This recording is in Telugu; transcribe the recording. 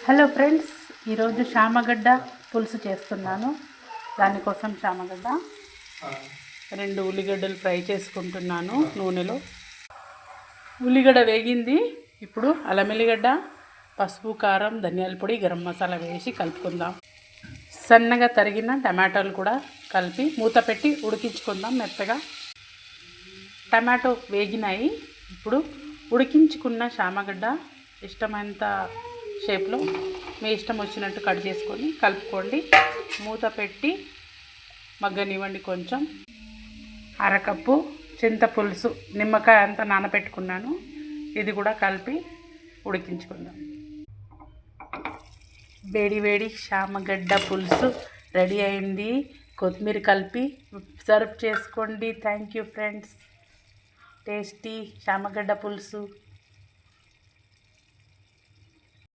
హలో ఫ్రెండ్స్, ఈరోజు శామగడ్డ పులుసు చేస్తున్నాను. దానికోసం శామగడ్డ 2 ఉల్లిగడ్డలు ఫ్రై చేసుకుంటున్నాను నూనెలో. ఉల్లిగడ్డ వేగింది. ఇప్పుడు అల్లం ఎల్లిగడ్డ, పసుపు, కారం, ధనియాల పొడి, గరం మసాలా వేసి కలుపుకుందాం. సన్నగా తరిగిన టమాటాలు కూడా కలిపి మూత పెట్టి ఉడికించుకుందాం మెత్తగా. టమాటో వేగినాయి. ఇప్పుడు ఉడికించుకున్న శామగడ్డ ఇష్టమైనంత షేప్లో మీ ఇష్టం వచ్చినట్టు కట్ చేసుకొని కలుపుకోండి. మూత పెట్టి మగ్గనివ్వండి. కొంచెం అరకప్పు చింతపులుసు, నిమ్మకాయ అంతా నానబెట్టుకున్నాను. ఇది కూడా కలిపి ఉడికించుకుందాం. వేడి వేడి శామగడ్డ పులుసు రెడీ అయింది. కొత్తిమీర కలిపి సర్వ్ చేసుకోండి. Thank you friends. టేస్టీ శామగడ్డ పులుసు.